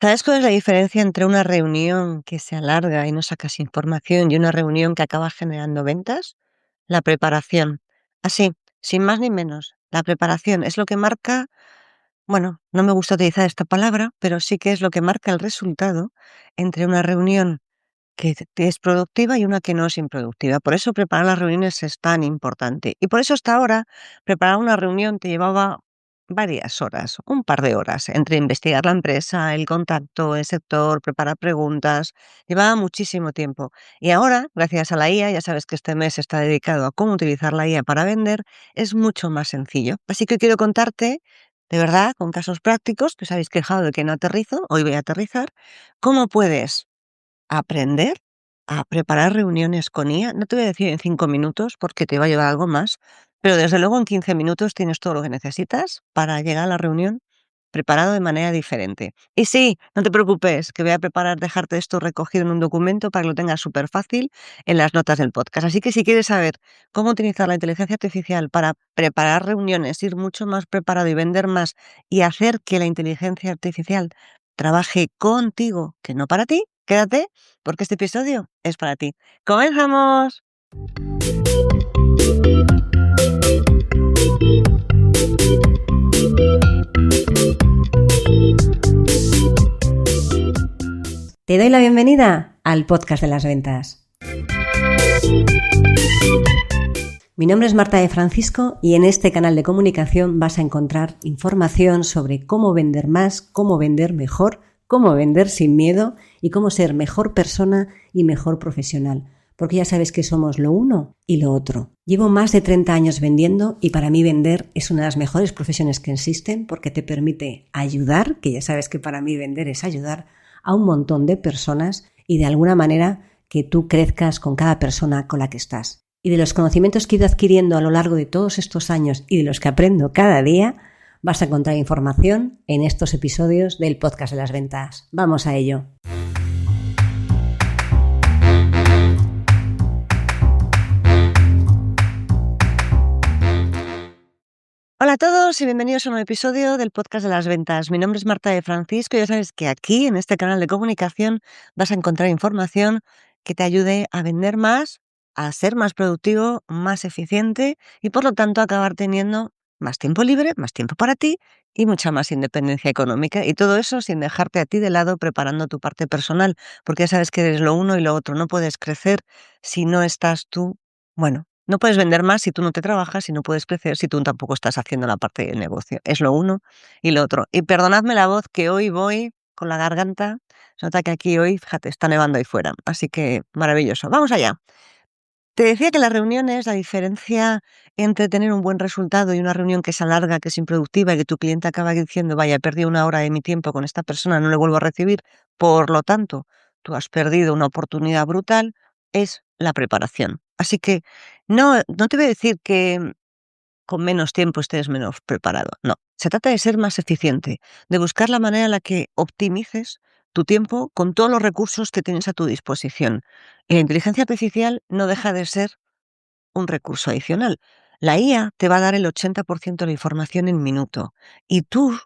¿Sabes cuál es la diferencia entre una reunión que se alarga y no sacas información y una reunión que acaba generando ventas? La preparación. Así, sin más ni menos. La preparación es lo que marca, bueno, no me gusta utilizar esta palabra, pero sí que es lo que marca el resultado entre una reunión que es productiva y una que no es improductiva. Por eso preparar las reuniones es tan importante. Y por eso hasta ahora preparar una reunión te llevaba varias horas, un par de horas, entre investigar la empresa, el contacto, el sector, preparar preguntas, llevaba muchísimo tiempo. Y ahora, gracias a la IA, ya sabes que este mes está dedicado a cómo utilizar la IA para vender, es mucho más sencillo. Así que quiero contarte, de verdad, con casos prácticos, que os habéis quejado de que no aterrizo, hoy voy a aterrizar, cómo puedes aprender a preparar reuniones con IA. No te voy a decir en 5 minutos porque te va a llevar algo más, pero desde luego en 15 minutos tienes todo lo que necesitas para llegar a la reunión preparado de manera diferente. Y sí, no te preocupes, que voy a preparar, dejarte esto recogido en un documento para que lo tengas súper fácil en las notas del podcast. Así que si quieres saber cómo utilizar la inteligencia artificial para preparar reuniones, ir mucho más preparado y vender más y hacer que la inteligencia artificial trabaje contigo, que no para ti, quédate porque este episodio es para ti. ¡Comenzamos! Te doy la bienvenida al podcast de las ventas. Mi nombre es Marta de Francisco y en este canal de comunicación vas a encontrar información sobre cómo vender más, cómo vender mejor, cómo vender sin miedo y cómo ser mejor persona y mejor profesional. Porque ya sabes que somos lo uno y lo otro. Llevo más de 30 años vendiendo y para mí vender es una de las mejores profesiones que existen porque te permite ayudar, que ya sabes que para mí vender es ayudar, a un montón de personas y de alguna manera que tú crezcas con cada persona con la que estás. Y de los conocimientos que he ido adquiriendo a lo largo de todos estos años y de los que aprendo cada día, vas a encontrar información en estos episodios del podcast de las ventas. ¡Vamos a ello! Hola a todos y bienvenidos a un nuevo episodio del podcast de las ventas. Mi nombre es Marta de Francisco y ya sabes que aquí, en este canal de comunicación, vas a encontrar información que te ayude a vender más, a ser más productivo, más eficiente y por lo tanto acabar teniendo más tiempo libre, más tiempo para ti y mucha más independencia económica. Y todo eso sin dejarte a ti de lado preparando tu parte personal, porque ya sabes que eres lo uno y lo otro. No puedes crecer si no estás tú, bueno, no puedes vender más si tú no te trabajas y no puedes crecer si tú tampoco estás haciendo la parte del negocio. Es lo uno y lo otro. Y perdonadme la voz que hoy voy con la garganta. Se nota que aquí hoy, fíjate, está nevando ahí fuera. Así que maravilloso. Vamos allá. Te decía que las reuniones, la diferencia entre tener un buen resultado y una reunión que se alarga, que es improductiva y que tu cliente acaba diciendo, vaya, he perdido una hora de mi tiempo con esta persona, no le vuelvo a recibir, por lo tanto, tú has perdido una oportunidad brutal, es la preparación. Así que no te voy a decir que con menos tiempo estés menos preparado. No, se trata de ser más eficiente, de buscar la manera en la que optimices tu tiempo con todos los recursos que tienes a tu disposición. Y la inteligencia artificial no deja de ser un recurso adicional. La IA te va a dar el 80% de la información en minuto y tú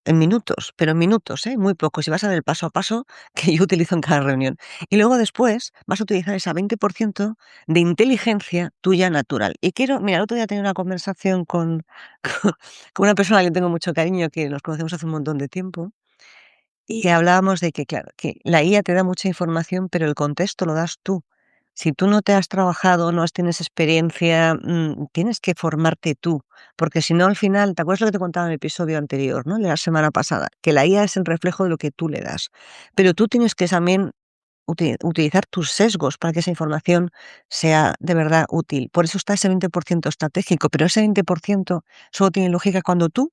en minutos, pero en minutos, muy pocos, y vas a ver el paso a paso que yo utilizo en cada reunión. Y luego después vas a utilizar ese 20% de inteligencia tuya natural. Y mira, el otro día tenía una conversación con, con una persona a la que tengo mucho cariño, que nos conocemos hace un montón de tiempo, y hablábamos de que, claro, que la IA te da mucha información, pero el contexto lo das tú. Si tú no te has trabajado, tienes experiencia, tienes que formarte tú, porque si no, al final, ¿te acuerdas lo que te contaba en el episodio anterior, no? De la semana pasada, que la IA es el reflejo de lo que tú le das, pero tú tienes que también utilizar tus sesgos para que esa información sea de verdad útil. Por eso está ese 20% estratégico, pero ese 20% solo tiene lógica cuando tú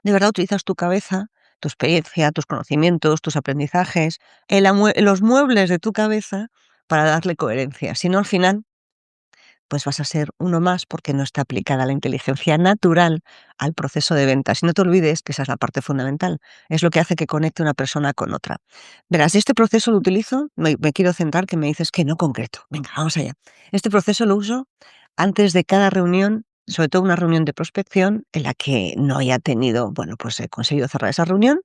de verdad utilizas tu cabeza, tu experiencia, tus conocimientos, tus aprendizajes, los muebles de tu cabeza para darle coherencia. Si no, al final, pues vas a ser uno más porque no está aplicada la inteligencia natural al proceso de ventas. Y no te olvides que esa es la parte fundamental. Es lo que hace que conecte una persona con otra. Verás, este proceso lo utilizo, me quiero centrar, que me dices que no concreto. Venga, vamos allá. Este proceso lo uso antes de cada reunión, sobre todo una reunión de prospección en la que no haya tenido, bueno, pues he conseguido cerrar esa reunión.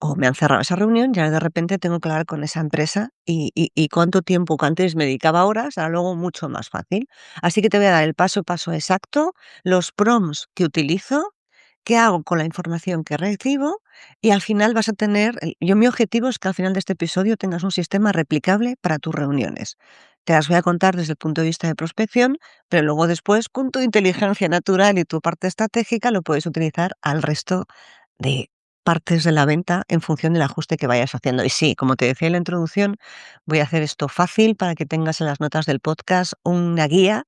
o me han cerrado esa reunión, ya de repente tengo que hablar con esa empresa y cuánto tiempo que antes me dedicaba horas, ahora luego mucho más fácil. Así que te voy a dar el paso a paso exacto, los prompts que utilizo, qué hago con la información que recibo y al final vas a tener, mi objetivo es que al final de este episodio tengas un sistema replicable para tus reuniones. Te las voy a contar desde el punto de vista de prospección, pero luego después con tu inteligencia natural y tu parte estratégica lo puedes utilizar al resto de partes de la venta en función del ajuste que vayas haciendo. Y sí, como te decía en la introducción, voy a hacer esto fácil para que tengas en las notas del podcast una guía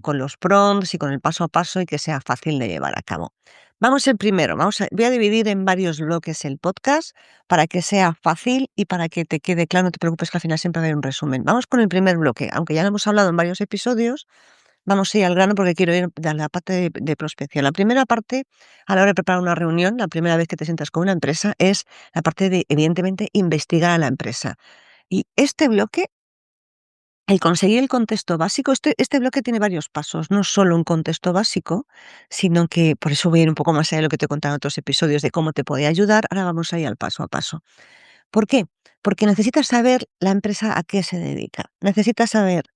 con los prompts y con el paso a paso y que sea fácil de llevar a cabo. Vamos el primero, voy a dividir en varios bloques el podcast para que sea fácil y para que te quede claro, no te preocupes que al final siempre va a haber un resumen. Vamos con el primer bloque, aunque ya lo hemos hablado en varios episodios, vamos a ir al grano porque quiero ir a la parte de prospección. La primera parte, a la hora de preparar una reunión, la primera vez que te sientas con una empresa, es la parte de, evidentemente, investigar a la empresa. Y este bloque, el conseguir el contexto básico, este bloque tiene varios pasos, no solo un contexto básico, sino que por eso voy a ir un poco más allá de lo que te he contado en otros episodios de cómo te puede ayudar. Ahora vamos a ir al paso a paso. ¿Por qué? Porque necesitas saber la empresa a qué se dedica. Necesitas saber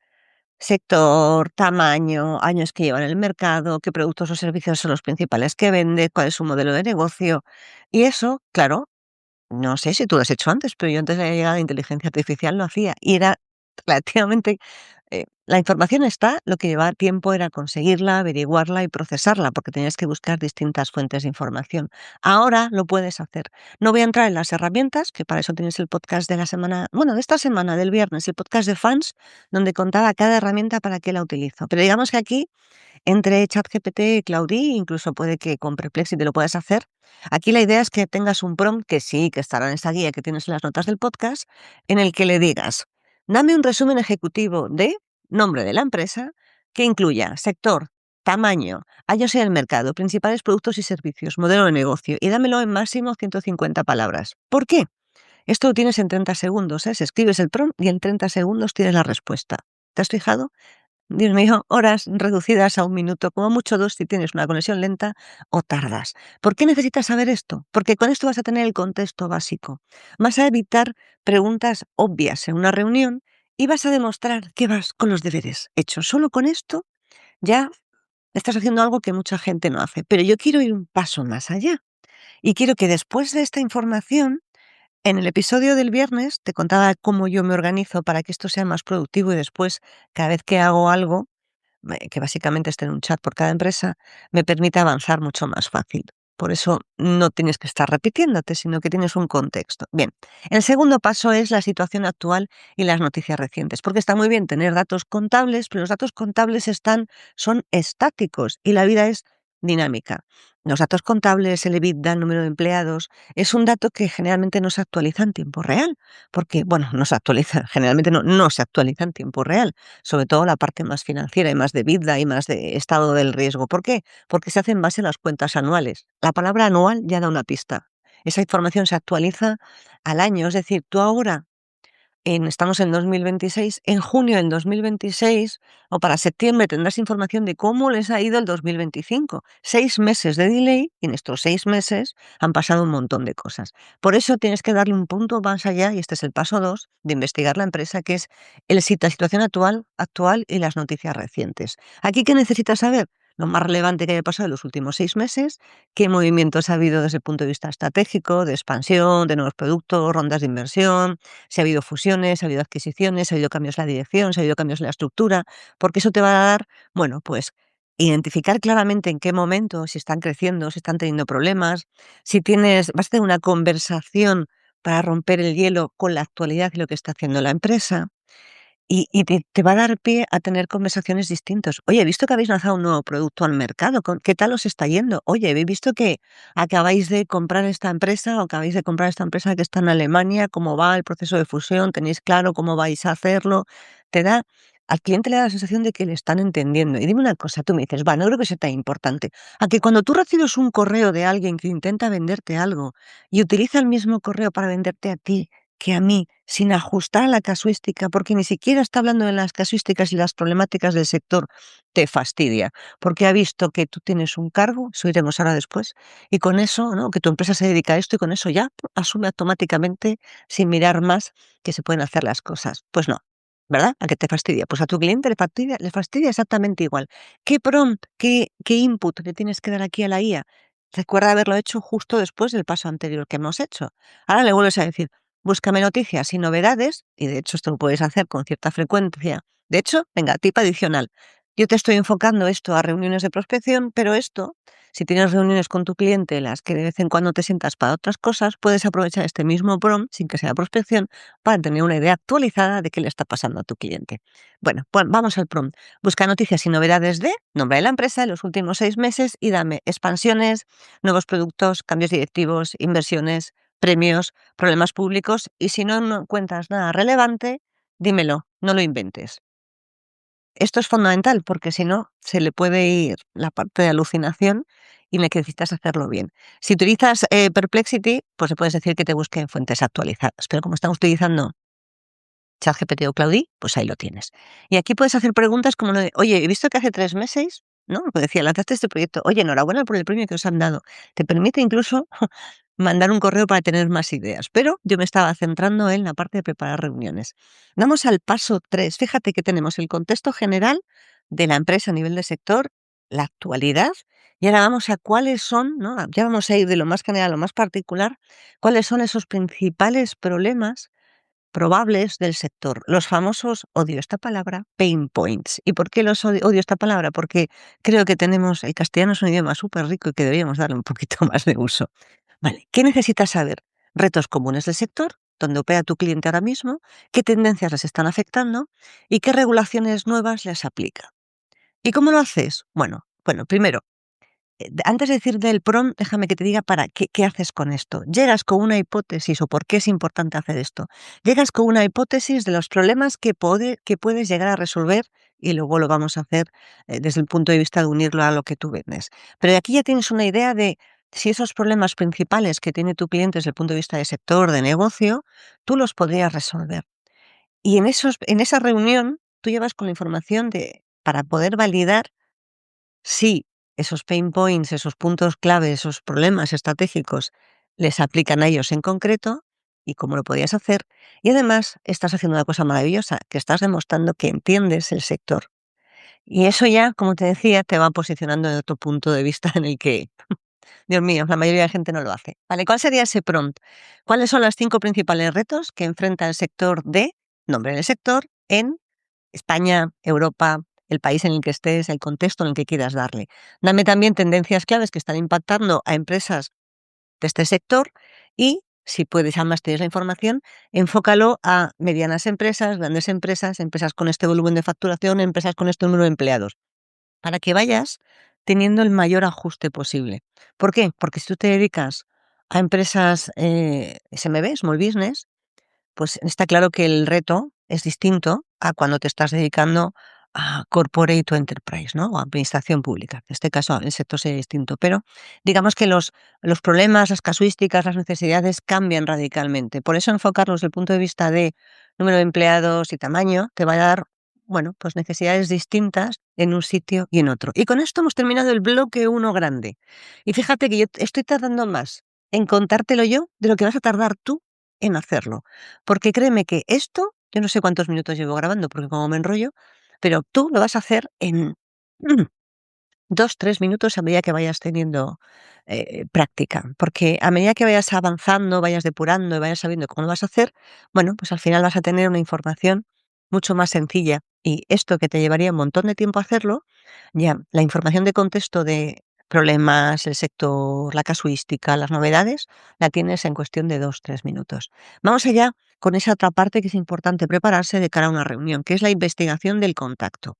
sector, tamaño, años que lleva en el mercado, qué productos o servicios son los principales que vende, cuál es su modelo de negocio. Y eso, claro, no sé si tú lo has hecho antes, pero yo antes de la llegada de la inteligencia artificial lo hacía y era relativamente la información está, lo que llevaba tiempo era conseguirla, averiguarla y procesarla, porque tenías que buscar distintas fuentes de información. Ahora lo puedes hacer. No voy a entrar en las herramientas, que para eso tienes el podcast de la semana, bueno, de esta semana, del viernes, el podcast de fans, donde contaba cada herramienta para qué la utilizo. Pero digamos que aquí, entre ChatGPT y Claudí, incluso puede que con Perplexity lo puedas hacer. Aquí la idea es que tengas un prompt, que sí, que estará en esa guía que tienes en las notas del podcast, en el que le digas, dame un resumen ejecutivo de nombre de la empresa que incluya sector, tamaño, años en el mercado, principales productos y servicios, modelo de negocio y dámelo en máximo 150 palabras. ¿Por qué? Esto lo tienes en 30 segundos, ¿eh? Escribes el prompt y en 30 segundos tienes la respuesta. ¿Te has fijado? Dios mío, horas reducidas a un minuto, como mucho dos si tienes una conexión lenta o tardas. ¿Por qué necesitas saber esto? Porque con esto vas a tener el contexto básico. Vas a evitar preguntas obvias en una reunión y vas a demostrar que vas con los deberes hechos. Solo con esto ya estás haciendo algo que mucha gente no hace. Pero yo quiero ir un paso más allá y quiero que después de esta información, en el episodio del viernes te contaba cómo yo me organizo para que esto sea más productivo y después, cada vez que hago algo, que básicamente esté en un chat por cada empresa, me permite avanzar mucho más fácil. Por eso no tienes que estar repitiéndote, sino que tienes un contexto. Bien, el segundo paso es la situación actual y las noticias recientes, porque está muy bien tener datos contables, pero los datos contables son estáticos y la vida es dinámica. Los datos contables, el EBITDA, el número de empleados, es un dato que generalmente no se actualiza en tiempo real, porque, bueno, no se actualiza, generalmente no se actualiza en tiempo real, sobre todo la parte más financiera y más de vida y más de estado del riesgo. ¿Por qué? Porque se hace en base a las cuentas anuales. La palabra anual ya da una pista. Esa información se actualiza al año, es decir, tú ahora estamos en 2026, en junio del 2026 o para septiembre tendrás información de cómo les ha ido el 2025. 6 meses de delay y en estos 6 meses han pasado un montón de cosas. Por eso tienes que darle un punto más allá y este es el paso 2 de investigar la empresa, que es la situación actual y las noticias recientes. ¿Aquí qué necesitas saber? Lo más relevante que haya pasado en los últimos 6 meses, qué movimientos ha habido desde el punto de vista estratégico, de expansión, de nuevos productos, rondas de inversión, si ha habido fusiones, si ha habido adquisiciones, si ha habido cambios en la dirección, si ha habido cambios en la estructura, porque eso te va a dar, bueno, pues identificar claramente en qué momento, si están creciendo, si están teniendo problemas, vas a tener una conversación para romper el hielo con la actualidad y lo que está haciendo la empresa. Y te va a dar pie a tener conversaciones distintas. Oye, he visto que habéis lanzado un nuevo producto al mercado. ¿Qué tal os está yendo? Oye, he visto que acabáis de comprar esta empresa o acabáis de comprar esta empresa que está en Alemania. ¿Cómo va el proceso de fusión? ¿Tenéis claro cómo vais a hacerlo? Al cliente le da la sensación de que le están entendiendo. Y dime una cosa, tú me dices, va, no creo que sea tan importante. A que cuando tú recibes un correo de alguien que intenta venderte algo y utiliza el mismo correo para venderte a ti, que a mí, sin ajustar a la casuística, porque ni siquiera está hablando de las casuísticas y las problemáticas del sector, te fastidia, porque ha visto que tú tienes un cargo, eso iremos ahora después, y con eso, ¿no? Que tu empresa se dedica a esto y con eso ya asume automáticamente, sin mirar más, que se pueden hacer las cosas. Pues no, ¿verdad? ¿A qué te fastidia? Pues a tu cliente le fastidia exactamente igual. ¿Qué prompt, qué input le tienes que dar aquí a la IA? Recuerda haberlo hecho justo después del paso anterior que hemos hecho. Ahora le vuelves a decir, búscame noticias y novedades, y de hecho esto lo puedes hacer con cierta frecuencia. De hecho, venga, tip adicional. Yo te estoy enfocando esto a reuniones de prospección, pero esto, si tienes reuniones con tu cliente en las que de vez en cuando te sientas para otras cosas, puedes aprovechar este mismo prompt, sin que sea prospección, para tener una idea actualizada de qué le está pasando a tu cliente. Bueno, pues vamos al prompt. Busca noticias y novedades de nombre de la empresa en los últimos 6 meses y dame expansiones, nuevos productos, cambios directivos, inversiones, premios, problemas públicos, y si no encuentras nada relevante, dímelo, no lo inventes. Esto es fundamental porque si no, se le puede ir la parte de alucinación y necesitas hacerlo bien. Si utilizas Perplexity, pues le puedes decir que te busque en fuentes actualizadas, pero como estamos utilizando ChatGPT o Claudí, pues ahí lo tienes. Y aquí puedes hacer preguntas como lo de, oye, he visto que hace 3 meses, ¿no? Pues decía, lanzaste este proyecto, oye, enhorabuena por el premio que os han dado. Te permite incluso mandar un correo para tener más ideas, pero yo me estaba centrando en la parte de preparar reuniones. Vamos al paso 3. Fíjate que tenemos el contexto general de la empresa a nivel de sector, la actualidad, y ahora vamos a cuáles son, ¿no? Ya vamos a ir de lo más general a lo más particular, cuáles son esos principales problemas probables del sector, los famosos, odio esta palabra, pain points. ¿Y por qué odio esta palabra? Porque creo que el castellano es un idioma súper rico y que deberíamos darle un poquito más de uso. Vale, ¿qué necesitas saber? Retos comunes del sector, dónde opera tu cliente ahora mismo, qué tendencias les están afectando y qué regulaciones nuevas les aplica. ¿Y cómo lo haces? Bueno, primero, antes de decir del prompt, déjame que te diga para qué haces con esto. Llegas con una hipótesis o por qué es importante hacer esto. Llegas con una hipótesis de los problemas que puedes llegar a resolver y luego lo vamos a hacer desde el punto de vista de unirlo a lo que tú vendes. Pero aquí ya tienes una idea de si esos problemas principales que tiene tu cliente desde el punto de vista de sector, de negocio, tú los podrías resolver. Y en esa reunión tú llevas con la información para poder validar si esos pain points, esos puntos clave, esos problemas estratégicos les aplican a ellos en concreto y cómo lo podías hacer. Y además estás haciendo una cosa maravillosa, que estás demostrando que entiendes el sector. Y eso ya, como te decía, te va posicionando en otro punto de vista en el que, Dios mío, la mayoría de la gente no lo hace. Vale, ¿cuál sería ese prompt? ¿Cuáles son los 5 principales retos que enfrenta el sector de, nombre del sector, en España, Europa, el país en el que estés, el contexto en el que quieras darle? Dame también tendencias claves que están impactando a empresas de este sector y, si puedes, además tienes la información, enfócalo a medianas empresas, grandes empresas, empresas con este volumen de facturación, empresas con este número de empleados, para que vayas teniendo el mayor ajuste posible. ¿Por qué? Porque si tú te dedicas a empresas SMB, Small Business, pues está claro que el reto es distinto a cuando te estás dedicando a corporate o enterprise, ¿no? O a administración pública. En este caso el sector sería distinto, pero digamos que los problemas, las casuísticas, las necesidades cambian radicalmente. Por eso enfocarlos desde el punto de vista de número de empleados y tamaño te va a dar, bueno, pues necesidades distintas en un sitio y en otro. Y con esto hemos terminado el bloque 1 grande. Y fíjate que yo estoy tardando más en contártelo yo de lo que vas a tardar tú en hacerlo. Porque créeme que esto, yo no sé cuántos minutos llevo grabando, porque como me enrollo, pero tú lo vas a hacer en 2, 3 minutos a medida que vayas teniendo práctica. Porque a medida que vayas avanzando, vayas depurando y vayas sabiendo cómo lo vas a hacer, bueno, pues al final vas a tener una información mucho más sencilla. Y esto que te llevaría un montón de tiempo hacerlo, ya la información de contexto de problemas, el sector, la casuística, las novedades, la tienes en cuestión de 2, 3 minutos. Vamos allá con esa otra parte que es importante prepararse de cara a una reunión, que es la investigación del contacto.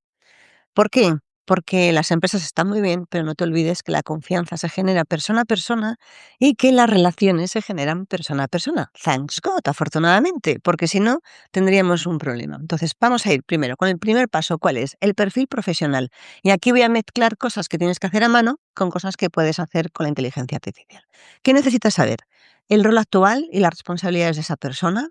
¿Por qué? Porque las empresas están muy bien, pero no te olvides que la confianza se genera persona a persona y que las relaciones se generan persona a persona. Thanks God, afortunadamente, porque si no, tendríamos un problema. Entonces, vamos a ir primero con el primer paso, ¿cuál es? El perfil profesional. Y aquí voy a mezclar cosas que tienes que hacer a mano con cosas que puedes hacer con la inteligencia artificial. ¿Qué necesitas saber? El rol actual y las responsabilidades de esa persona,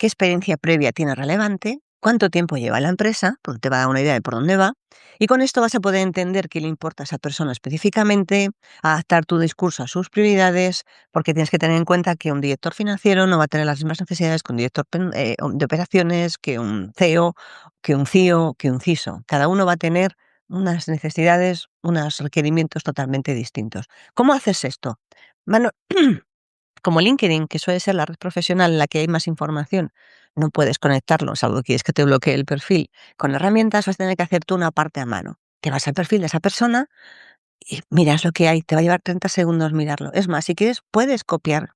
qué experiencia previa tiene relevante, cuánto tiempo lleva en la empresa, porque te va a dar una idea de por dónde va, y con esto vas a poder entender qué le importa a esa persona específicamente, adaptar tu discurso a sus prioridades, porque tienes que tener en cuenta que un director financiero no va a tener las mismas necesidades que un director de operaciones, que un CEO, que un CIO, que un CISO. Cada uno va a tener unas necesidades, unos requerimientos totalmente distintos. ¿Cómo haces esto? Mano, como LinkedIn, que suele ser la red profesional en la que hay más información, no puedes conectarlo, salvo que quieres que te bloquee el perfil. Con herramientas vas a tener que hacer tú una parte a mano. Te vas al perfil de esa persona y miras lo que hay. Te va a llevar 30 segundos mirarlo. Es más, si quieres, puedes copiar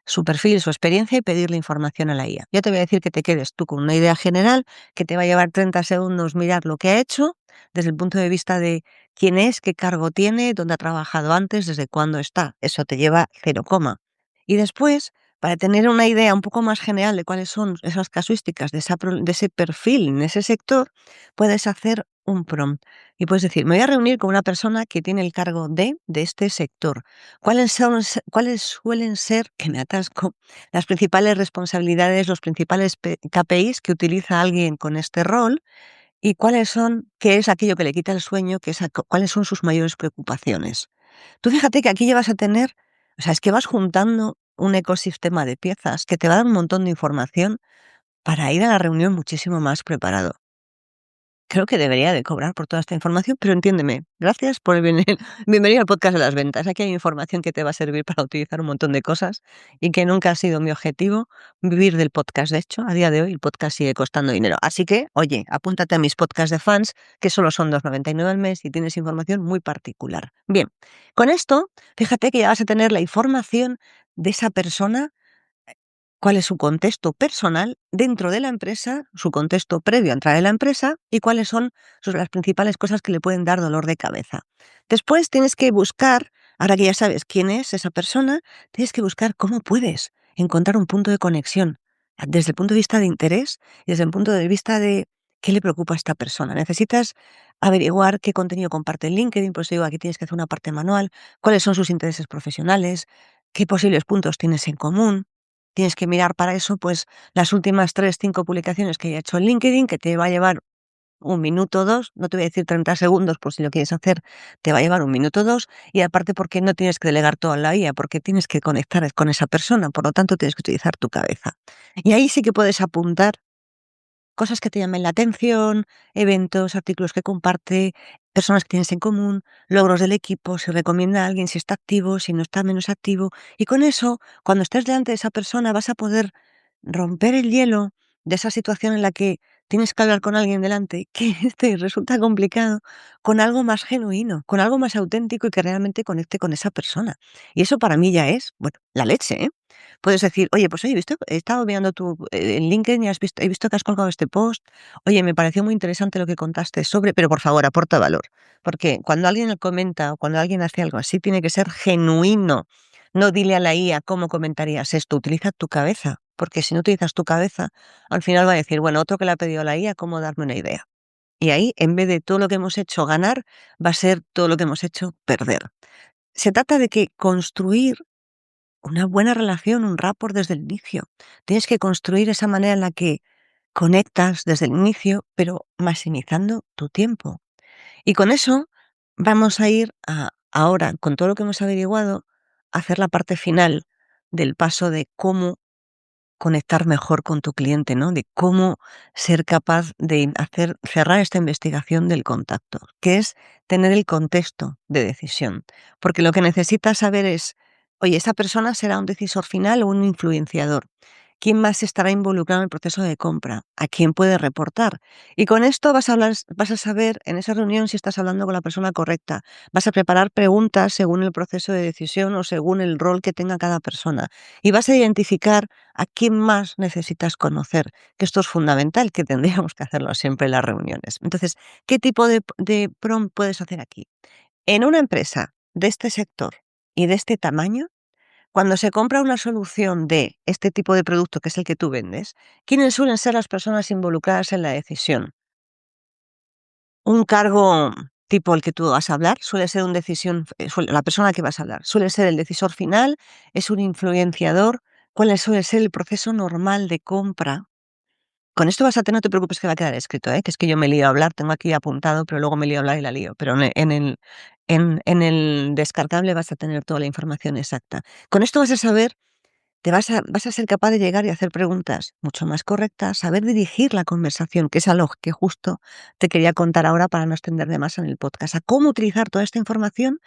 su perfil, su experiencia y pedirle información a la IA. Yo te voy a decir que te quedes tú con una idea general, que te va a llevar 30 segundos mirar lo que ha hecho desde el punto de vista de quién es, qué cargo tiene, dónde ha trabajado antes, desde cuándo está. Eso te lleva 0, y después, para tener una idea un poco más general de cuáles son esas casuísticas de ese perfil en ese sector, puedes hacer un prompt y puedes decir, me voy a reunir con una persona que tiene el cargo de este sector. ¿Cuáles suelen ser, que me atasco, las principales responsabilidades, los principales KPIs que utiliza alguien con este rol? ¿Y qué es aquello que le quita el sueño, cuáles son sus mayores preocupaciones? Tú fíjate que aquí llevas a tener, o sea, es que vas juntando un ecosistema de piezas que te va a dar un montón de información para ir a la reunión muchísimo más preparado. Creo que debería de cobrar por toda esta información, pero entiéndeme, gracias por venir, bienvenido al podcast de las ventas. Aquí hay información que te va a servir para utilizar un montón de cosas y que nunca ha sido mi objetivo vivir del podcast. De hecho, a día de hoy el podcast sigue costando dinero. Así que, oye, apúntate a mis podcasts de fans, que solo son 2,99 al mes y tienes información muy particular. Bien, con esto, fíjate que ya vas a tener la información de esa persona, cuál es su contexto personal dentro de la empresa, su contexto previo a entrar en la empresa y cuáles son las principales cosas que le pueden dar dolor de cabeza. Después tienes que buscar, ahora que ya sabes quién es esa persona, tienes que buscar cómo puedes encontrar un punto de conexión desde el punto de vista de interés y desde el punto de vista de qué le preocupa a esta persona. Necesitas averiguar qué contenido comparte en LinkedIn, por eso digo, aquí tienes que hacer una parte manual, cuáles son sus intereses profesionales, qué posibles puntos tienes en común. Tienes que mirar para eso, pues, las últimas 3, 5 publicaciones que haya hecho en LinkedIn, que te va a llevar 1 minuto o 2, no te voy a decir 30 segundos por si lo quieres hacer, te va a llevar 1 minuto o 2, y aparte porque no tienes que delegar todo a la IA, porque tienes que conectar con esa persona, por lo tanto tienes que utilizar tu cabeza. Y ahí sí que puedes apuntar cosas que te llamen la atención, eventos, artículos que comparte, personas que tienes en común, logros del equipo, si recomienda a alguien, si está activo, si no está menos activo. Y con eso, cuando estés delante de esa persona, vas a poder romper el hielo de esa situación en la que tienes que hablar con alguien delante, que te resulta complicado, con algo más genuino, con algo más auténtico y que realmente conecte con esa persona. Y eso para mí ya es, bueno, la leche, ¿eh? Puedes decir, oye, pues oye, he estado mirando en LinkedIn y he visto que has colgado este post. Oye, me pareció muy interesante lo que contaste sobre, pero por favor, aporta valor. Porque cuando alguien comenta o cuando alguien hace algo así, tiene que ser genuino. No dile a la IA cómo comentarías esto, utiliza tu cabeza. Porque si no utilizas tu cabeza, al final va a decir, bueno, otro que le ha pedido a la IA, ¿cómo darme una idea? Y ahí, en vez de todo lo que hemos hecho ganar, va a ser todo lo que hemos hecho perder. Se trata de que construir una buena relación, un rapport desde el inicio. Tienes que construir esa manera en la que conectas desde el inicio, pero maximizando tu tiempo. Y con eso vamos a ir ahora, con todo lo que hemos averiguado, a hacer la parte final del paso de cómo conectar mejor con tu cliente, ¿no? De cómo ser capaz de cerrar esta investigación del contacto, que es tener el contexto de decisión. Porque lo que necesitas saber es, oye, ¿esta persona será un decisor final o un influenciador? ¿Quién más estará involucrado en el proceso de compra? ¿A quién puede reportar? Y con esto vas a saber en esa reunión si estás hablando con la persona correcta. Vas a preparar preguntas según el proceso de decisión o según el rol que tenga cada persona. Y vas a identificar a quién más necesitas conocer, que esto es fundamental, que tendríamos que hacerlo siempre en las reuniones. Entonces, ¿qué tipo de prompt puedes hacer aquí? En una empresa de este sector y de este tamaño, cuando se compra una solución de este tipo de producto, que es el que tú vendes, ¿quiénes suelen ser las personas involucradas en la decisión? Un cargo tipo el que tú vas a hablar suele ser la persona que vas a hablar, suele ser el decisor final, es un influenciador. ¿Cuál suele ser el proceso normal de compra Con esto vas a tener, no te preocupes que va a quedar escrito, que es que yo me lío a hablar, tengo aquí apuntado, pero luego me lío a hablar y la lío. Pero en el descartable vas a tener toda la información exacta. Con esto vas a saber, vas a ser capaz de llegar y hacer preguntas mucho más correctas, saber dirigir la conversación, que es algo que justo te quería contar ahora para no extender de más en el podcast, a cómo utilizar toda esta información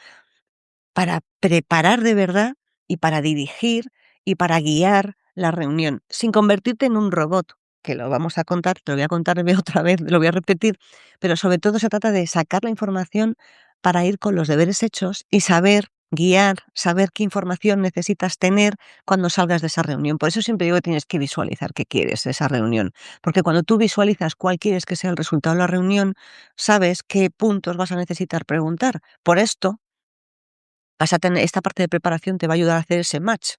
para preparar de verdad y para dirigir y para guiar la reunión, sin convertirte en un robot, que lo vamos a contar, te lo voy a contar otra vez, lo voy a repetir, pero sobre todo se trata de sacar la información para ir con los deberes hechos y saber guiar, saber qué información necesitas tener cuando salgas de esa reunión. Por eso siempre digo que tienes que visualizar qué quieres de esa reunión, porque cuando tú visualizas cuál quieres que sea el resultado de la reunión, sabes qué puntos vas a necesitar preguntar. Por esto, vas a tener esta parte de preparación te va a ayudar a hacer ese match.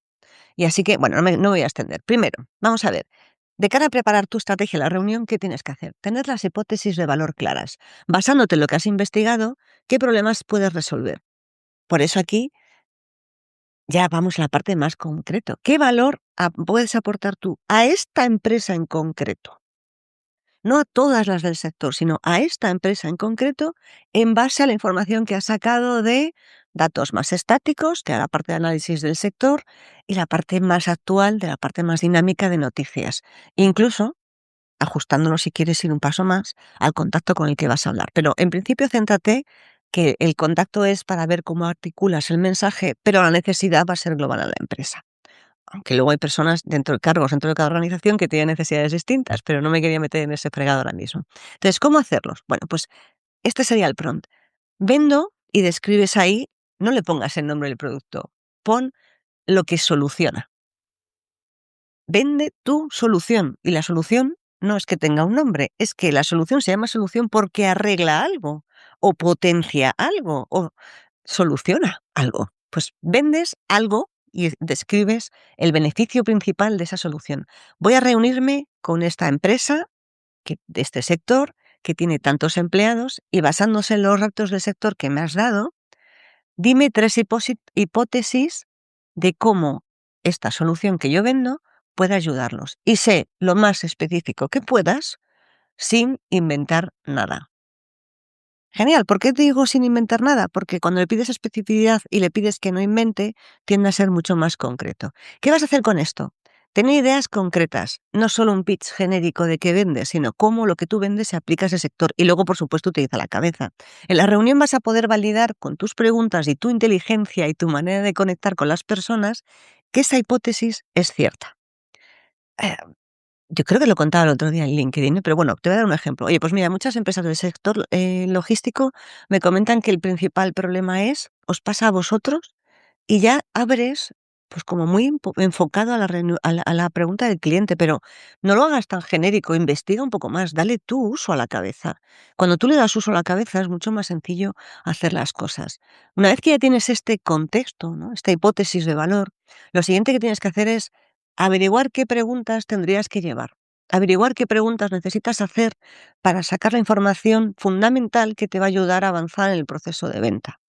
Y así que, bueno, no voy a extender. Primero, vamos a ver. De cara a preparar tu estrategia en la reunión, ¿qué tienes que hacer? Tener las hipótesis de valor claras. Basándote en lo que has investigado, ¿qué problemas puedes resolver? Por eso aquí ya vamos a la parte más concreto. ¿Qué valor puedes aportar tú a esta empresa en concreto? No a todas las del sector, sino a esta empresa en concreto, en base a la información que has sacado de datos más estáticos, que era la parte de análisis del sector, y la parte más actual, de la parte más dinámica de noticias. Incluso ajustándolo, si quieres ir un paso más, al contacto con el que vas a hablar. Pero en principio céntrate que el contacto es para ver cómo articulas el mensaje, pero la necesidad va a ser global a la empresa. Aunque luego hay personas dentro de cargos, dentro de cada organización que tienen necesidades distintas, pero no me quería meter en ese fregado ahora mismo. Entonces, ¿cómo hacerlos? Bueno, pues este sería el prompt. Vendo y describes ahí, no le pongas el nombre del producto, pon lo que soluciona. Vende tu solución y la solución no es que tenga un nombre, es que la solución se llama solución porque arregla algo o potencia algo o soluciona algo. Pues vendes algo y describes el beneficio principal de esa solución. Voy a reunirme con esta empresa de este sector que tiene tantos empleados y basándose en los retos del sector que me has dado, dime 3 hipótesis de cómo esta solución que yo vendo puede ayudarlos. Y sé lo más específico que puedas sin inventar nada. Genial, ¿por qué te digo sin inventar nada? Porque cuando le pides especificidad y le pides que no invente, tiende a ser mucho más concreto. ¿Qué vas a hacer con esto? Tener ideas concretas, no solo un pitch genérico de qué vendes, sino cómo lo que tú vendes se aplica a ese sector y luego, por supuesto, utiliza la cabeza. En la reunión vas a poder validar con tus preguntas y tu inteligencia y tu manera de conectar con las personas que esa hipótesis es cierta. Eh, yo creo que lo contaba el otro día en LinkedIn, pero bueno, te voy a dar un ejemplo. Oye, pues mira, muchas empresas del sector logístico me comentan que el principal problema es, os pasa a vosotros y ya abres, pues como muy enfocado a la pregunta del cliente, pero no lo hagas tan genérico, investiga un poco más, dale tú uso a la cabeza. Cuando tú le das uso a la cabeza es mucho más sencillo hacer las cosas. Una vez que ya tienes este contexto, ¿no? Esta hipótesis de valor, lo siguiente que tienes que hacer es averiguar qué preguntas tendrías que llevar. Averiguar qué preguntas necesitas hacer para sacar la información fundamental que te va a ayudar a avanzar en el proceso de venta.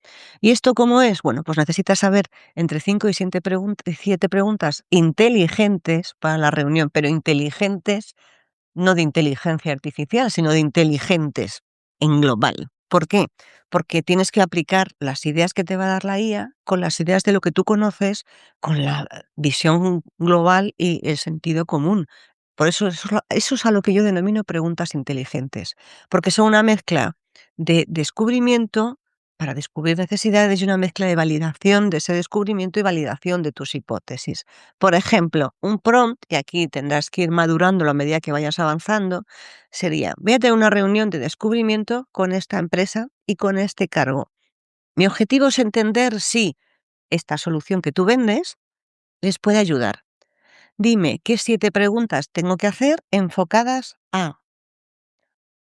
¿Y esto cómo es? Bueno, pues necesitas saber entre 5 y 7 preguntas inteligentes para la reunión, pero inteligentes no de inteligencia artificial, sino de inteligentes en global. ¿Por qué? Porque tienes que aplicar las ideas que te va a dar la IA con las ideas de lo que tú conoces, con la visión global y el sentido común. Por eso es a lo que yo denomino preguntas inteligentes, porque son una mezcla de descubrimiento para descubrir necesidades y una mezcla de validación de ese descubrimiento y validación de tus hipótesis. Por ejemplo, un prompt, que aquí tendrás que ir madurándolo a medida que vayas avanzando, sería: voy a tener una reunión de descubrimiento con esta empresa y con este cargo. Mi objetivo es entender si esta solución que tú vendes les puede ayudar. Dime qué 7 preguntas tengo que hacer enfocadas a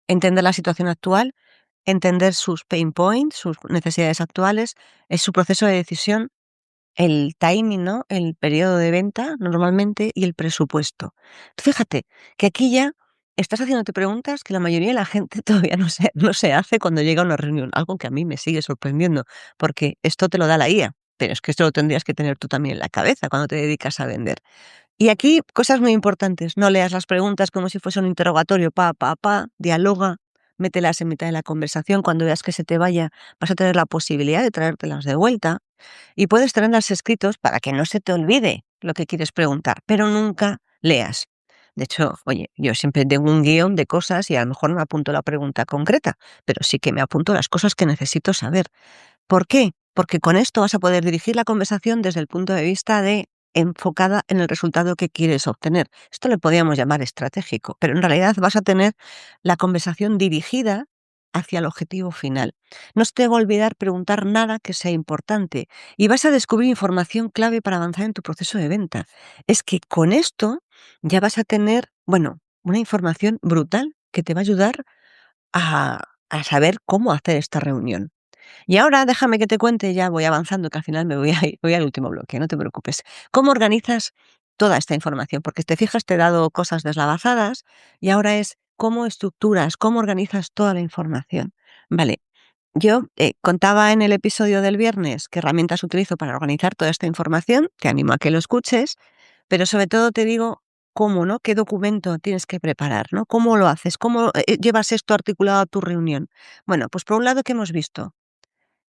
entender la situación actual, entender sus pain points, sus necesidades actuales, es su proceso de decisión, el timing, ¿no? El periodo de venta normalmente y el presupuesto. Fíjate que aquí ya estás haciéndote preguntas que la mayoría de la gente todavía no se hace cuando llega a una reunión, algo que a mí me sigue sorprendiendo, porque esto te lo da la IA. pero es que esto lo tendrías que tener tú también en la cabeza cuando te dedicas a vender. Y aquí, cosas muy importantes, no leas las preguntas como si fuese un interrogatorio, dialoga, mételas en mitad de la conversación, cuando veas que se te vaya, vas a tener la posibilidad de traértelas de vuelta y puedes tenerlas escritos para que no se te olvide lo que quieres preguntar, pero nunca leas. De hecho, oye, yo siempre tengo un guión de cosas y a lo mejor no me apunto la pregunta concreta, pero sí que me apunto las cosas que necesito saber. ¿Por qué? Porque con esto vas a poder dirigir la conversación desde el punto de vista de enfocada en el resultado que quieres obtener. Esto le podríamos llamar estratégico, pero en realidad vas a tener la conversación dirigida hacia el objetivo final. No se te va a olvidar preguntar nada que sea importante y vas a descubrir información clave para avanzar en tu proceso de venta. Es que con esto ya vas a tener, bueno, una información brutal que te va a ayudar a saber cómo hacer esta reunión. Y ahora déjame que te cuente, ya voy avanzando, que al final me voy a ir, voy al último bloque, no te preocupes. ¿Cómo organizas toda esta información? Porque te fijas, te he dado cosas deslavazadas y ahora es cómo estructuras, cómo organizas toda la información. Vale, yo contaba en el episodio del viernes qué herramientas utilizo para organizar toda esta información, te animo a que lo escuches, pero sobre todo te digo cómo, ¿no? ¿Qué documento tienes que preparar, ¿no? ¿Cómo lo haces? ¿Cómo llevas esto articulado a tu reunión? Bueno, pues por un lado, ¿qué hemos visto?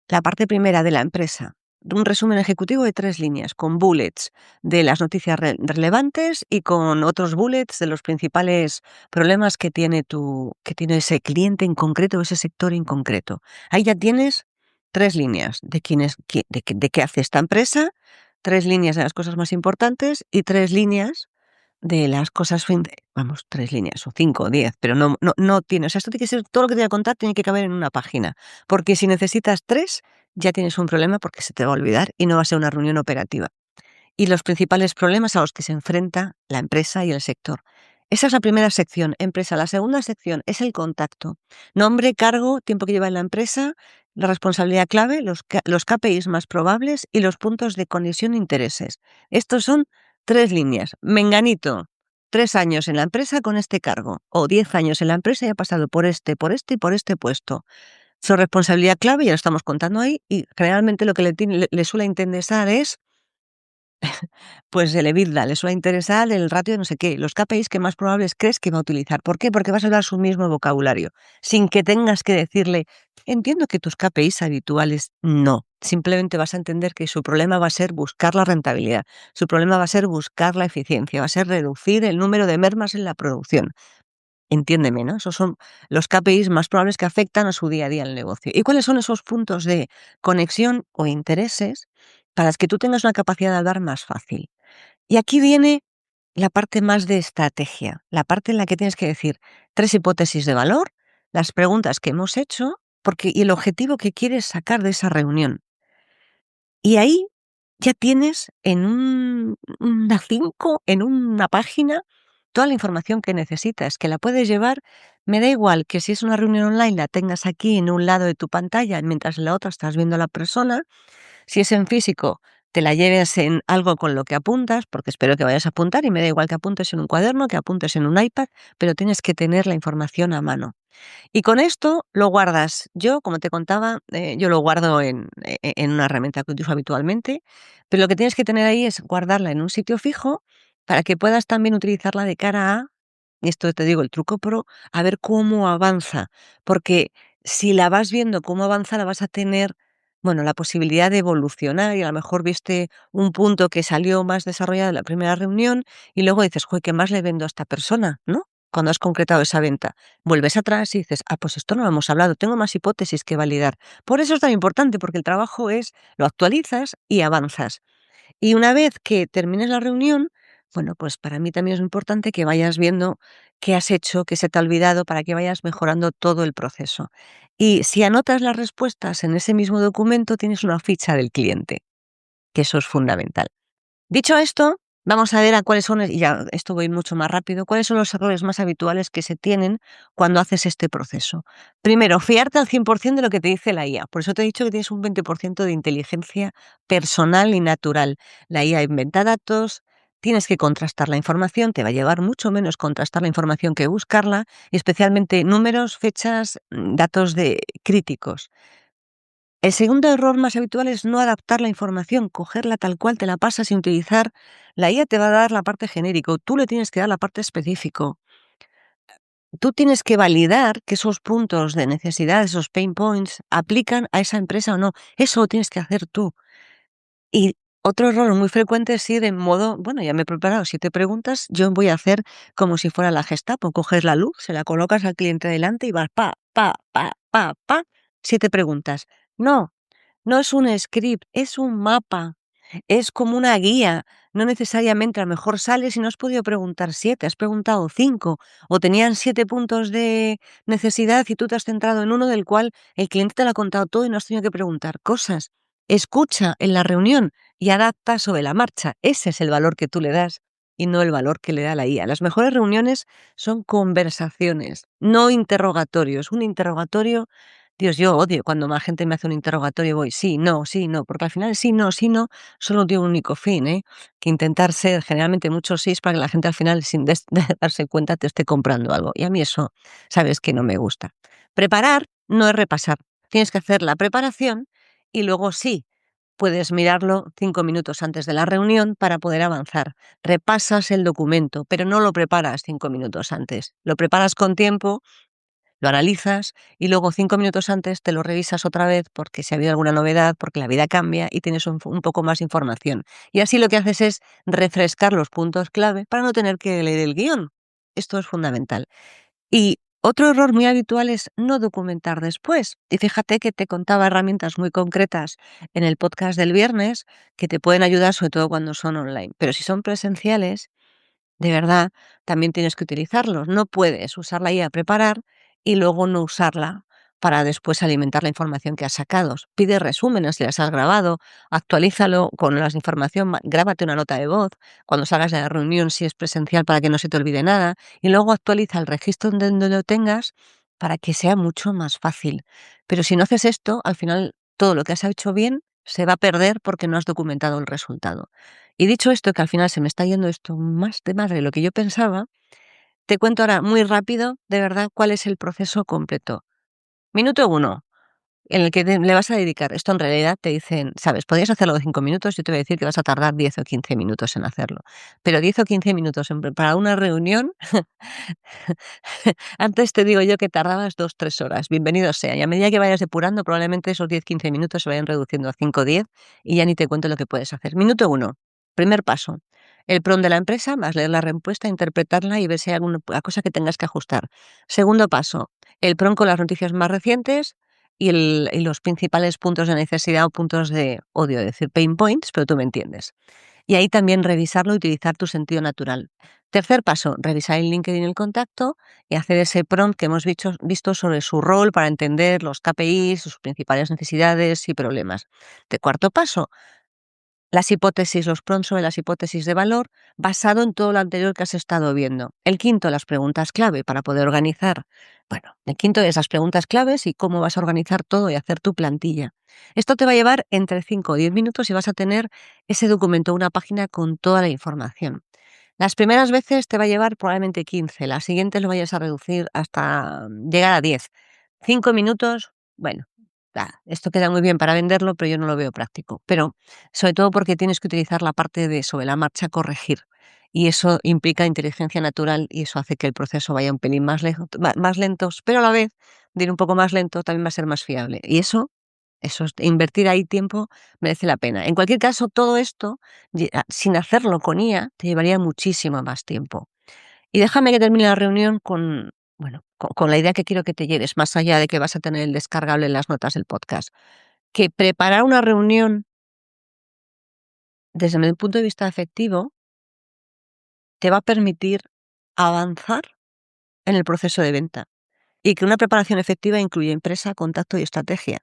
La parte primera de la empresa, un resumen ejecutivo de 3 líneas, con bullets de las noticias relevantes y con otros bullets de los principales problemas que tiene ese cliente en concreto o ese sector en concreto. Ahí ya tienes 3 líneas de de qué hace esta empresa, 3 líneas de las cosas más importantes y 3 líneas de las cosas, vamos, 3 líneas o 5 o 10, pero no tiene, o sea, esto tiene que ser, todo lo que te voy a contar tiene que caber en una página, porque si necesitas 3, ya tienes un problema porque se te va a olvidar y no va a ser una reunión operativa. Y los principales problemas a los que se enfrenta la empresa y el sector. Esa es la primera sección, empresa. La segunda sección es el contacto. Nombre, cargo, tiempo que lleva en la empresa, la responsabilidad clave, los KPIs más probables y los puntos de conexión e intereses. Estos son 3 líneas. Menganito, 3 años en la empresa con este cargo, o 10 años en la empresa y ha pasado por este y por este puesto. Su responsabilidad clave, ya lo estamos contando ahí, y generalmente lo que le suele interesar es pues el EBITDA, le suele interesar el ratio de no sé qué, los KPIs que más probables crees que va a utilizar. ¿Por qué? Porque vas a hablar su mismo vocabulario, sin que tengas que decirle, entiendo que tus KPIs habituales no. Simplemente vas a entender que su problema va a ser buscar la rentabilidad, su problema va a ser buscar la eficiencia, va a ser reducir el número de mermas en la producción. Entiéndeme, ¿no? Esos son los KPIs más probables que afectan a su día a día en el negocio. ¿Y cuáles son esos puntos de conexión o intereses para que tú tengas una capacidad de hablar más fácil? Y aquí viene la parte más de estrategia, la parte en la que tienes que decir 3 hipótesis de valor, las preguntas que hemos hecho, y el objetivo que quieres sacar de esa reunión. Y ahí ya tienes en una 5, en una página, toda la información que necesitas, que la puedes llevar. Me da igual que si es una reunión online la tengas aquí en un lado de tu pantalla, mientras en la otra estás viendo a la persona. Si es en físico, te la lleves en algo con lo que apuntas, porque espero que vayas a apuntar y me da igual que apuntes en un cuaderno, que apuntes en un iPad, pero tienes que tener la información a mano. Y con esto lo guardas. Yo, como te contaba, yo lo guardo en una herramienta que utilizo habitualmente, pero lo que tienes que tener ahí es guardarla en un sitio fijo para que puedas también utilizarla de cara a, y esto te digo el truco pro, a ver cómo avanza. Porque si la vas viendo cómo avanza, la vas a tener, bueno, la posibilidad de evolucionar y a lo mejor viste un punto que salió más desarrollado en la primera reunión y luego dices, joder, ¿qué más le vendo a esta persona? ¿No? Cuando has concretado esa venta. Vuelves atrás y dices, pues esto no lo hemos hablado, tengo más hipótesis que validar. Por eso es tan importante, porque el trabajo es, lo actualizas y avanzas. Y una vez que termines la reunión, bueno, pues para mí también es importante que vayas viendo qué has hecho, qué se te ha olvidado, para que vayas mejorando todo el proceso. Y si anotas las respuestas en ese mismo documento, tienes una ficha del cliente, que eso es fundamental. Dicho esto, vamos a ver a cuáles son, y ya esto voy mucho más rápido, cuáles son los errores más habituales que se tienen cuando haces este proceso. Primero, fiarte al 100% de lo que te dice la IA. Por eso te he dicho que tienes un 20% de inteligencia personal y natural. La IA inventa datos, tienes que contrastar la información, te va a llevar mucho menos contrastar la información que buscarla, y especialmente números, fechas, datos críticos. El segundo error más habitual es no adaptar la información, cogerla tal cual te la pasas sin utilizar. La IA te va a dar la parte genérico, tú le tienes que dar la parte específico. Tú tienes que validar que esos puntos de necesidad, esos pain points, aplican a esa empresa o no. Eso lo tienes que hacer tú. Y otro error muy frecuente es ir en modo, bueno, ya me he preparado 7 preguntas, yo voy a hacer como si fuera la Gestapo. Coges la luz, se la colocas al cliente delante y vas pa, pa, pa, pa, pa, 7 preguntas. No, no es un script, es un mapa, es como una guía. No necesariamente, a lo mejor sales y no has podido preguntar 7, has preguntado 5, o tenían 7 puntos de necesidad y tú te has centrado en uno del cual el cliente te lo ha contado todo y no has tenido que preguntar cosas. Escucha en la reunión y adapta sobre la marcha. Ese es el valor que tú le das y no el valor que le da la IA. Las mejores reuniones son conversaciones, no interrogatorios. Un interrogatorio, Dios, yo odio cuando más gente me hace un interrogatorio y voy, sí, no, porque al final el sí, no, solo tiene un único fin, que intentar ser generalmente muchos sís para que la gente al final, sin de darse cuenta, te esté comprando algo. Y a mí eso, sabes que no me gusta. Preparar no es repasar. Tienes que hacer la preparación y luego sí, puedes mirarlo 5 minutos antes de la reunión para poder avanzar. Repasas el documento, pero no lo preparas 5 minutos antes. Lo preparas con tiempo, lo analizas y luego 5 minutos antes te lo revisas otra vez porque si ha habido alguna novedad, porque la vida cambia y tienes un poco más de información. Y así lo que haces es refrescar los puntos clave para no tener que leer el guión. Esto es fundamental. Y otro error muy habitual es no documentar después. Y fíjate que te contaba herramientas muy concretas en el podcast del viernes que te pueden ayudar, sobre todo cuando son online. Pero si son presenciales, de verdad, también tienes que utilizarlos. No puedes usarla ahí a preparar y luego no usarla para después alimentar la información que has sacado. Pide resúmenes si las has grabado, actualízalo con la información, grábate una nota de voz cuando salgas de la reunión si es presencial para que no se te olvide nada y luego actualiza el registro donde lo tengas para que sea mucho más fácil. Pero si no haces esto, al final todo lo que has hecho bien se va a perder porque no has documentado el resultado. Y dicho esto, que al final se me está yendo esto más de madre de lo que yo pensaba, te cuento ahora muy rápido, de verdad, cuál es el proceso completo. Minuto uno, en el que le vas a dedicar. Esto en realidad te dicen, sabes, podrías hacerlo de 5 minutos, yo te voy a decir que vas a tardar 10 o 15 minutos en hacerlo. Pero 10 o 15 minutos en preparar una reunión, antes te digo yo que tardabas 2 3 horas. Bienvenido sea. Y a medida que vayas depurando, probablemente esos 10 15 minutos se vayan reduciendo a 5 o 10 y ya ni te cuento lo que puedes hacer. Minuto uno, primer paso. El PRON de la empresa, vas a leer la respuesta, interpretarla y ver si hay alguna cosa que tengas que ajustar. Segundo paso, el PRON con las noticias más recientes y los principales puntos de necesidad o puntos de odio, es decir, pain points, pero tú me entiendes. Y ahí también revisarlo y utilizar tu sentido natural. Tercer paso, revisar el LinkedIn el contacto y hacer ese prompt que hemos visto sobre su rol para entender los KPIs, sus principales necesidades y problemas. De cuarto paso, las hipótesis, los prompts sobre las hipótesis de valor basado en todo lo anterior que has estado viendo. El quinto, las preguntas clave para poder organizar. Bueno, el quinto es las preguntas claves y cómo vas a organizar todo y hacer tu plantilla. Esto te va a llevar entre 5 o 10 minutos y vas a tener ese documento, una página con toda la información. Las primeras veces te va a llevar probablemente 15, las siguientes lo vayas a reducir hasta llegar a 10. 5 minutos, bueno, esto queda muy bien para venderlo, pero yo no lo veo práctico. Pero sobre todo porque tienes que utilizar la parte de sobre la marcha corregir. Y eso implica inteligencia natural y eso hace que el proceso vaya un pelín más lento, pero a la vez de ir un poco más lento también va a ser más fiable. Y invertir ahí tiempo merece la pena. En cualquier caso, todo esto, sin hacerlo con IA, te llevaría muchísimo más tiempo. Y déjame que termine la reunión con, bueno, con la idea que quiero que te lleves, más allá de que vas a tener el descargable en las notas del podcast. Que preparar una reunión desde mi punto de vista afectivo te va a permitir avanzar en el proceso de venta. Y que una preparación efectiva incluye empresa, contacto y estrategia.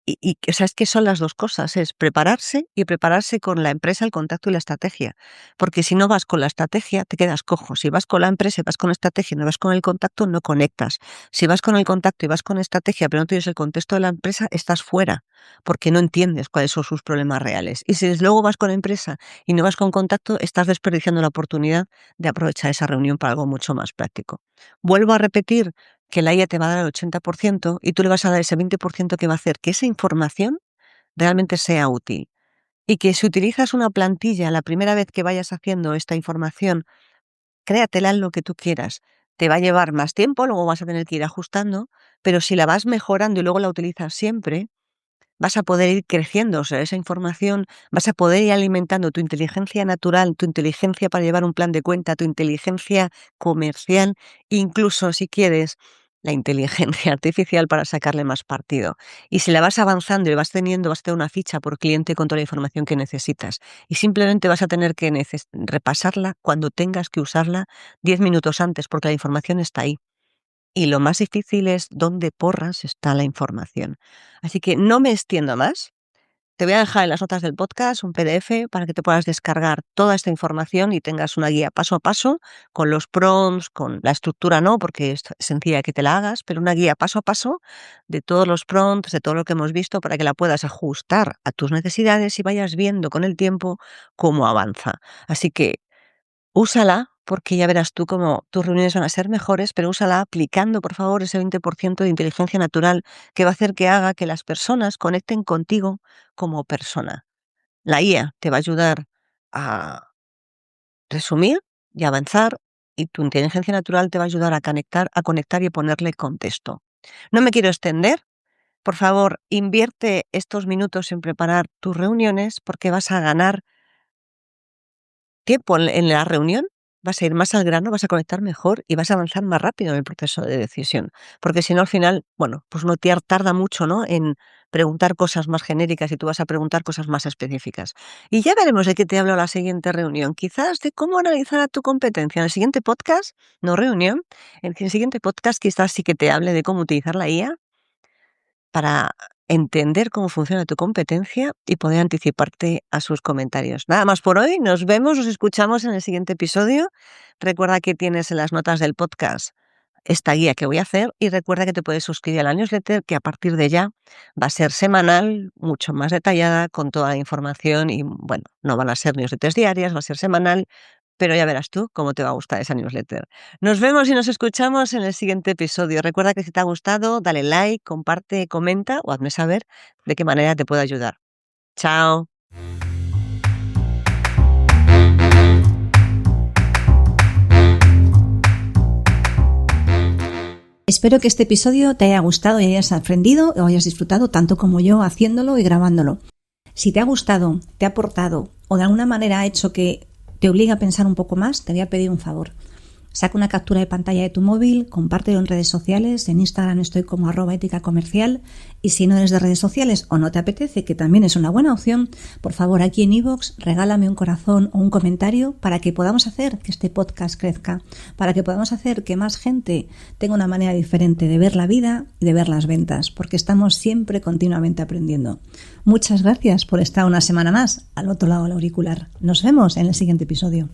O sea, es que son las dos cosas, es prepararse y prepararse con la empresa, el contacto y la estrategia. Porque si no vas con la estrategia, te quedas cojo. Si vas con la empresa y vas con la estrategia y no vas con el contacto, no conectas. Si vas con el contacto y vas con estrategia, pero no tienes el contexto de la empresa, estás fuera, porque no entiendes cuáles son sus problemas reales. Y si luego vas con empresa y no vas con contacto, estás desperdiciando la oportunidad de aprovechar esa reunión para algo mucho más práctico. Vuelvo a repetir, que la IA te va a dar el 80% y tú le vas a dar ese 20% que va a hacer que esa información realmente sea útil. Y que si utilizas una plantilla la primera vez que vayas haciendo esta información, créatela en lo que tú quieras. Te va a llevar más tiempo, luego vas a tener que ir ajustando, pero si la vas mejorando y luego la utilizas siempre, vas a poder ir creciendo, o sea, esa información, vas a poder ir alimentando tu inteligencia natural, tu inteligencia para llevar un plan de cuenta, tu inteligencia comercial, incluso si quieres, la inteligencia artificial para sacarle más partido. Y si la vas avanzando y vas tener una ficha por cliente con toda la información que necesitas. Y simplemente vas a tener que repasarla cuando tengas que usarla 10 minutos antes, porque la información está ahí. Y lo más difícil es dónde porras está la información. Así que no me extiendo más. Te voy a dejar en las notas del podcast un PDF para que te puedas descargar toda esta información y tengas una guía paso a paso con los prompts, con la estructura no, porque es sencilla que te la hagas, pero una guía paso a paso de todos los prompts, de todo lo que hemos visto para que la puedas ajustar a tus necesidades y vayas viendo con el tiempo cómo avanza. Así que úsala, porque ya verás tú cómo tus reuniones van a ser mejores, pero úsala aplicando, por favor, ese 20% de inteligencia natural que va a hacer que haga que las personas conecten contigo como persona. La IA te va a ayudar a resumir y avanzar, y tu inteligencia natural te va a ayudar a conectar y ponerle contexto. No me quiero extender. Por favor, invierte estos minutos en preparar tus reuniones porque vas a ganar tiempo en la reunión, vas a ir más al grano, vas a conectar mejor y vas a avanzar más rápido en el proceso de decisión. Porque si no, al final, bueno, pues uno tarda mucho, ¿no?, en preguntar cosas más genéricas y tú vas a preguntar cosas más específicas. Y ya veremos de qué te hablo en la siguiente reunión. Quizás de cómo analizar a tu competencia. En el siguiente podcast, no reunión, en el siguiente podcast quizás sí que te hable de cómo utilizar la IA para entender cómo funciona tu competencia y poder anticiparte a sus comentarios. Nada más por hoy, nos vemos, nos escuchamos en el siguiente episodio. Recuerda que tienes en las notas del podcast esta guía que voy a hacer y recuerda que te puedes suscribir a la newsletter que a partir de ya va a ser semanal, mucho más detallada, con toda la información y bueno, no van a ser newsletters diarias, va a ser semanal, pero ya verás tú cómo te va a gustar esa newsletter. Nos vemos y nos escuchamos en el siguiente episodio. Recuerda que si te ha gustado, dale like, comparte, comenta o hazme saber de qué manera te puedo ayudar. Chao. Espero que este episodio te haya gustado y hayas aprendido o hayas disfrutado tanto como yo haciéndolo y grabándolo. Si te ha gustado, te ha aportado o de alguna manera ha hecho que te obligue a pensar un poco más, te voy a pedir un favor. Saca una captura de pantalla de tu móvil, compártelo en redes sociales, en Instagram estoy como @éticacomercial y si no eres de redes sociales o no te apetece, que también es una buena opción, por favor aquí en iVoox regálame un corazón o un comentario para que podamos hacer que este podcast crezca, para que podamos hacer que más gente tenga una manera diferente de ver la vida y de ver las ventas, porque estamos siempre continuamente aprendiendo. Muchas gracias por estar una semana más al otro lado del auricular. Nos vemos en el siguiente episodio.